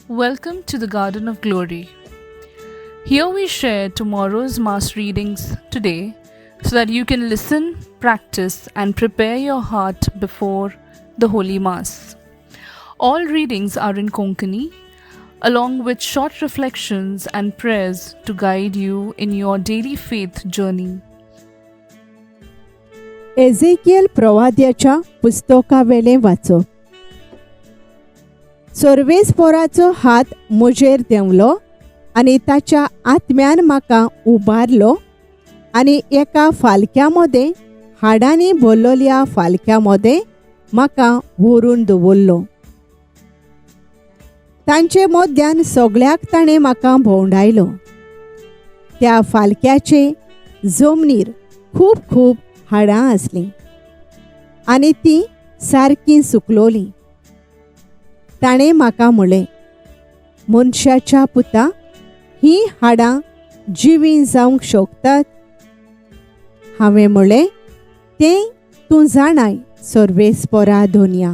Welcome to the Garden of Glory. Here we share tomorrow's Mass readings today so that you can listen, practice, and prepare your heart before the Holy Mass. All readings are in Konkani, along with short reflections and prayers to guide you in your daily faith journey. एझेकियल प्रवाद्याच्या पुस्तकावेले वाचप. सर्वेस्पोराचो हात म्हजेर देंवलो आनी ताच्या आत्म्यान म्हाका उबारलो आनी एका फालक्यामध्ये हाडांनी भरलोल्या फालक्यामध्ये म्हाका व्हरून दवरलो. तांचे मद्यान सगळ्याक ताणें म्हाका भोंवडायलो. त्या फालक्याचे जमनीर खूब खूब हाडां आसलीं आनी ती सारकी सुकलोलीं. ताणें म्हाका म्हळें, मनशाच्या पुता, ही हाडां जिवी जावंक शकतात? हांवें म्हळें, तें तूं जाणाय सर्वेस्पोरा दोनया.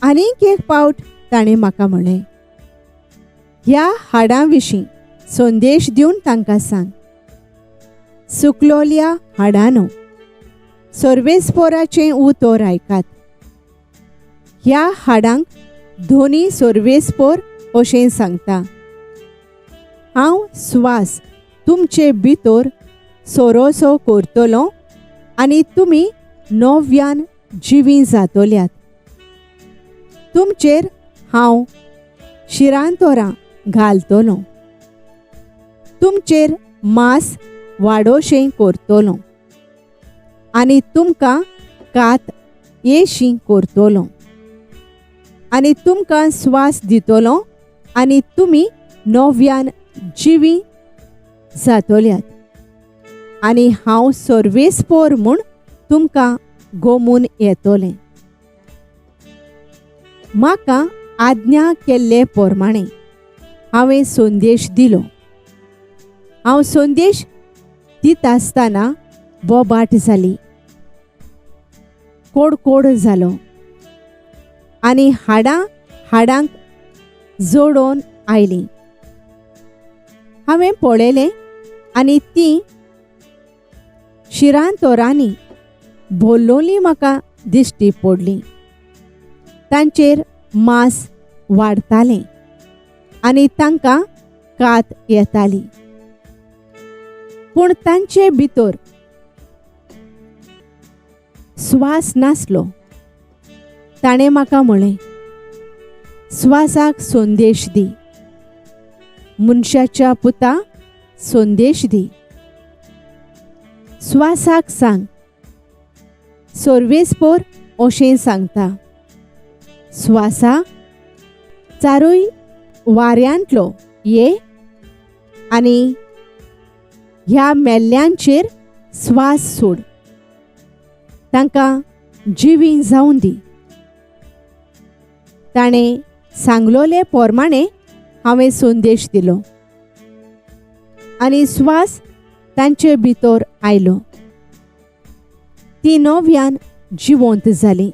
आनीक एक पावट ताणें म्हाका म्हळें, ह्या हाडां विशीं संदेश दिवन तांकां सांग. सुकलोल्या हाडांनो, सर्वेस्पोराचें उतर आयकात. ह्या हाडांक दोनी सर्वेस्पोर अशें सांगता, हांव स्वास तुमचे भितर सोरोसो करतलों आनी तुमी नव्यान जिवी जातोल्यात. तुमचेर हांव शिरांतोरां घालतलों. तुमचेर मांस वाडोशें करतलों आनी तुमकां कात येशीं करतलों आनी तुमकां स्वास दितलों आनी तुमी नव्यान जिवी जातोल्यात. आनी हांव सर्वेस्पोर म्हूण तुमकां गोमून येतोलें. म्हाका आज्ञा केल्ले पोरमाणें हांवें संदेश दिलो. हांव संदेश दित आसतना बोबाट जाली, कोडकोड जालो आनी हाडांक जोडोन आयलीं. हांवें पळयलें आनी तीं शिरांतोरांनी भरलोलीं म्हाका दिश्टी पडलीं. तांचेर मांस वाडटालें आनी तांकां कात येताली. पूण तांचे भितर स्वास नासलो. ताणें म्हाका म्हळें, स्वासाक संदेश दी. मनशाच्या पुता, संदेश दी. स्वासाक सांग, सर्वेस्पोर अशें सांगता, स्वासा, चारूय वाऱ्यांतलो ये आनी ह्या मेल्ल्यांचेर स्वास सोड. तांकां जिवी जावूं दी. ताणें सांगलोले पोरमाणें हांवें संदेश दिलो आनी स्वास तांचे भितर आयलो. ती नव्यान जिवंत जालीं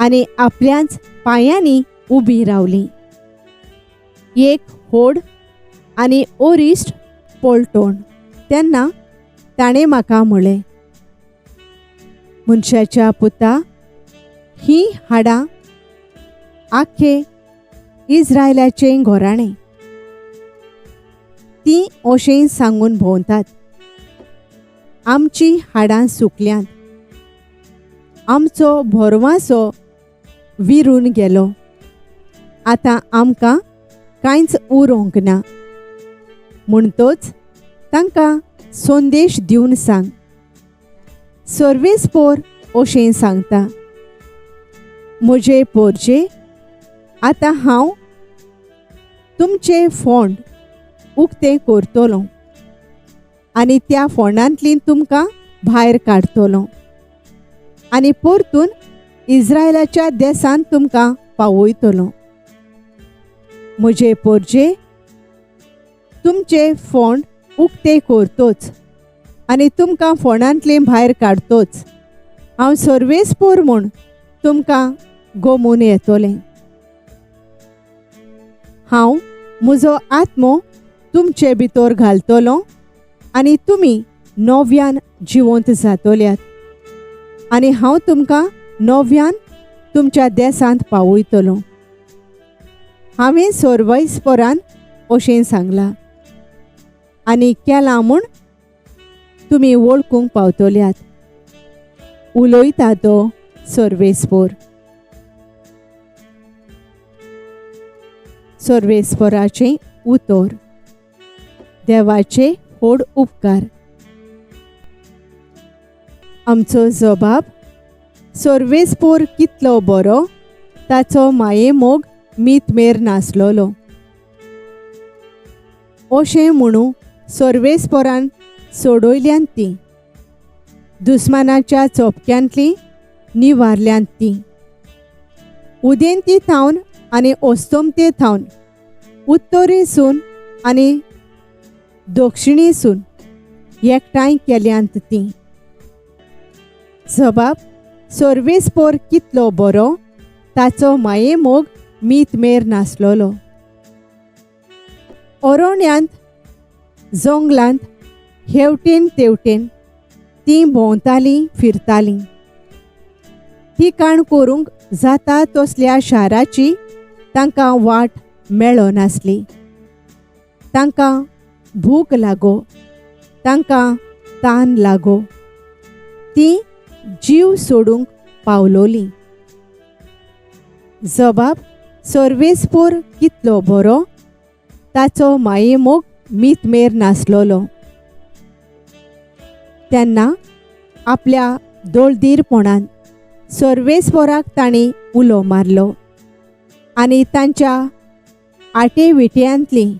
आनी आपल्याच पांयांनी उबी रावलीं. एक होड आनी ओरिश्ट पलटोन. तेन्ना ताणें म्हाका म्हळें, मनशाच्या पुता, ही हाडां आख्खे इस्रायलाचें घोराणें. तीं अशें सांगून भोंवतात, आमची हाडां सुकल्यांत. आमचो भरवासो विरून गेलो. आतां आमकां कांयच उरोंक ना. म्हणटोच तांकां संदेश दिवन सांग, सर्वेस्पोर अशें सांगता, म्हजे पोरचे, आतां हांव तुमचे फोंड उक्ते करतलों आनी त्या फोंडांतलीं तुमकां भायर काडटलों आनी परतून इस्रायलाच्या देशांत तुमकां पावयतलों. म्हजे पोरचे, तुमचे फोंड उक्ते करतोच आनी तुमकां फोंडांतलीं भायर काडतोच हांव सर्वेस्पोर म्हूण तुमकां गोमून येतोलें. म्हजो आत्मो तुमचे भितर घालतलो आनी तुमी नव्यान जिवंत जातल्यात आनी हांव तुमकां नव्यान तुमच्या देसांत पावयतलो. हांवें सर्वेस्परान अशें सांगलां आनी केलां म्हूण तुमी वळखूंक पावतल्यात. उलयता तो सर्वेस्पर. सर्वेस्पराचें उतर. देवाचे व्हड उपकार. आमचो जबाब. सर्वेस्पर कितलो बरो ताचो मायेमोग मीतमेर नासलोलो. अशें म्हणू सर्वेस्परान सोडयल्यांत ती, दुस्मानाच्या चोपक्यांतली निवारल्यांत ती. उदेंती थावन आनी ओस्तोमते थावन, उत्तरेसून आनी दक्षिणेसून एकठांय केल्यांत ती. जबाब. सर्वेस्पर कितलो बरो ताचो मायेमोग मीतमेर नासलोलो. अरण्यांत जंगलांत हेवटेन तेवटेन ती भोंवतालीं फिरतालीं. ठिकाण करूंक जाता तसल्या शाराची तांकां वाट मेळो नासली. तांकां भूक लागो, तांकां तान लागो. ती जीव सोडूंक पावलोलीं. जबाब. सर्वेस्पर कितलो बरो ताचो मायेमोग मीतमेर नासलोलो. तेन्ना आपल्या दोळदीरपणान सर्वेस्पराक तांणी उलो मारलो आनी तांच्या आटेविट्यांतलीं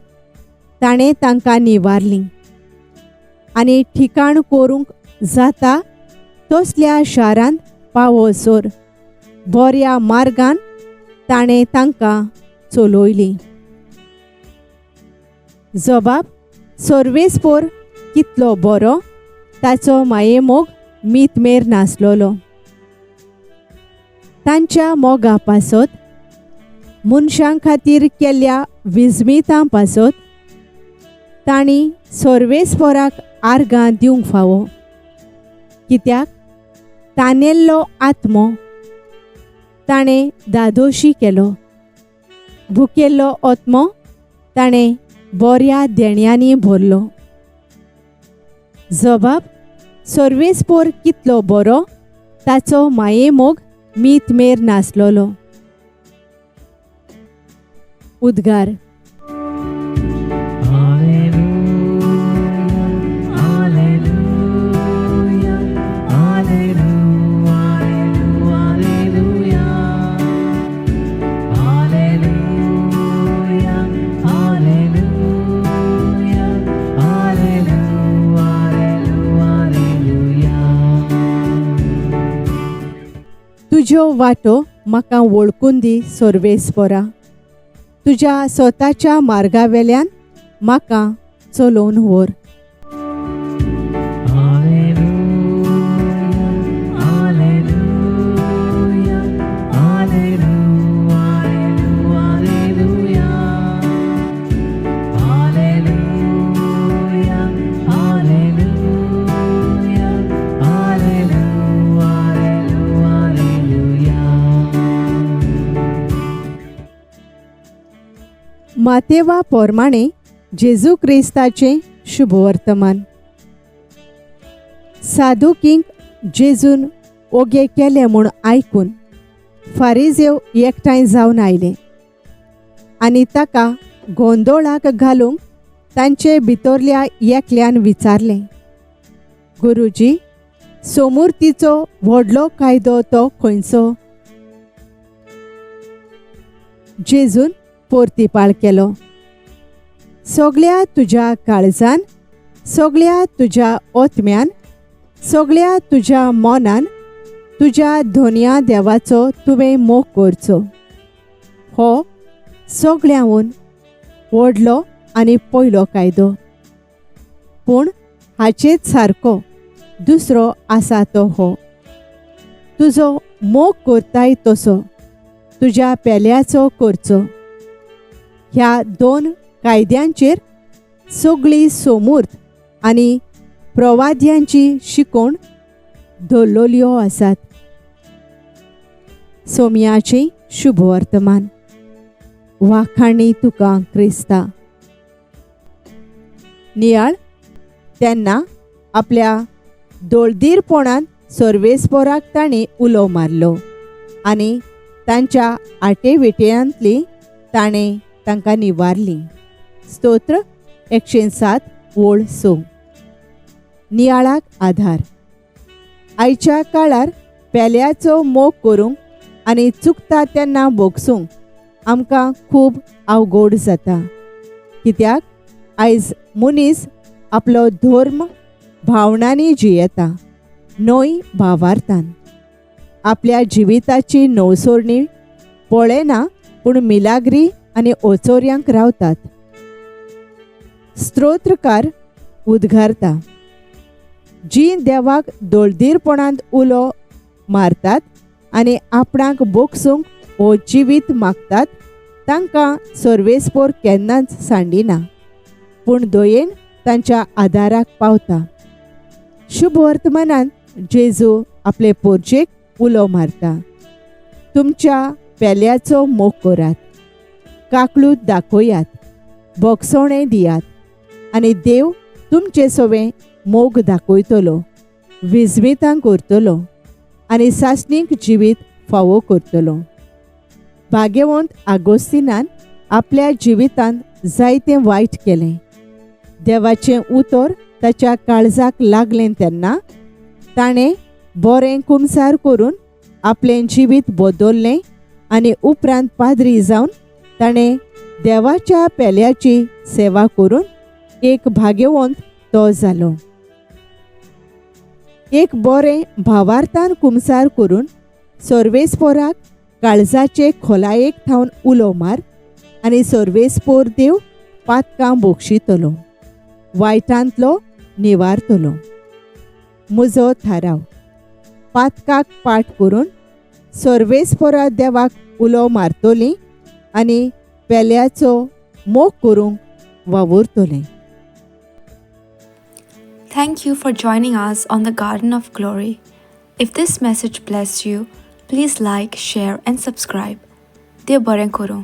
ताणें तांकां निवारलीं आनी ठिकाण करूंक जाता तसल्या शारांत पावसोर बऱ्या मार्गान ताणें तांकां चलोयलीं. जबाब. सर्वेस्पर कितलो बरो ताचो मायेमोग मीतमेर नासलोलो. तांच्या मोगा पासत, मनशां खातीर केल्ल्या विजमितां पासत तांणी सर्वेस्पराक आर्गां दिवंक फावो. कित्याक तानेल्लो आत्मो ताणें दादोशी केलो. भुकेल्लो आत्मो ताणें बऱ्या देण्यांनी भरलो. जबाब. सर्वेस्पर कितलो बरो ताचो मायेमोग मीतमेर नासलोलो. उद्गार. तुज्यो वाटो म्हाका वळखून दी सर्वेस्परा. तुज्या स्वताच्या मार्गावेल्यान म्हाका चलोवन व्हर. मातेवा पोरमाणे जेजू क्रिस्ताचें शुभवर्तमान. सादुकींक जेजून ओगे केले म्हूण आयकून फारिजेव एकठांय जावन आयले आनी ताका गोंदोळाक घालूंक तांचे भितरल्या एकल्यान विचारलें, गुरुजी, सोमुर्तीचो व्हडलो कायदो तो खंयचो? जेजून परतिपाळ केलो, सगळ्या तुज्या काळजान, सगळ्या तुज्या ओतम्यान, सगळ्या तुज्या मोनान तुज्या धोनया देवाचो तुवें मोग करचो. हो सगळ्यांहून व्हडलो आनी पयलो कायदो. पूण हाचेच सारको दुसरो आसा तो हो, तुजो मोग करताय तसो तुज्या पेल्याचो करचो. ह्या दोन कायद्यांचेर सगळी सोमूर्त आनी प्रवाद्यांची शिकोण दवरलेल्यो आसात. सोमयाचें शुभ वर्तमान. वाखाणी तुका क्रिस्ता. नियाळ तेन्ना आपल्या दोळदीरपणान सर्वेस्पराक ताणें उलो मारलो आनी तांच्या आटेविट्यांतली ताणें तांकां निवारली. स्तोत्र 107 ओळ 6. नियाळाक आधार. आयच्या काळार पेल्याचो मोग करूंक आनी चुकता तेन्ना बोगसूंक आमकां खूब अवघड जाता. कित्याक आयज मनीस आपलो धर्म भावनांनी जियेता, न्हय भावार्थान. आपल्या जिविताची नवसोरणी पळयना पूण मिलाग्री आनी ओचोऱ्यांक रावतात. स्तोत्रकार उद्गारता. जी देवाक दोळदीरपणांत उलो मारतात आनी आपणाक बोगसूंक हो जिवीत मागतात तांकां सर्वेस्पर केन्नाच सांडिना, पूण दयेन तांच्या आदाराक पावता. शुभ वर्तमानांत जेजू आपले पोरचेक उलो मारता. तुमच्या पेल्याचो मोग करात, काकलूत दाखोयात, बोगसोणें दियात आनी देव तुमचे सवें मोग दाखयतलो, विजमितां करतलो आनी सासणीक जिवीत फावो करतलो. भाग्यवंत आगोस्तिनान आपल्या जिवितांत जायतें वायट केलें. देवाचें उतर ताच्या काळजाक लागलें तेन्ना ताणें बरें कुमसार करून आपलें जिवीत बदल्लें आनी उपरांत पाद्री जावन ताणें देवाच्या पेल्याची सेवा करून एक भाग्यवंत तो जालो. एक बरें भावार्थान कुमसार करून सर्वेस्पराक काळजाचे खोलायेक थावन उलो मार आनी सर्वेस्पोर देव पातकां बोगशितलो, वायटांतलो निवारतलो. म्हजो थाराव. पातकाक पाठ करून सर्वेस्परा देवाक उलो मारतलीं आनी पेल्याचो मोग करूंक वावुरतलें. Thank you for joining us on the Garden of Glory. If this message blessed you, please like, share and subscribe. Dev Baren Koro.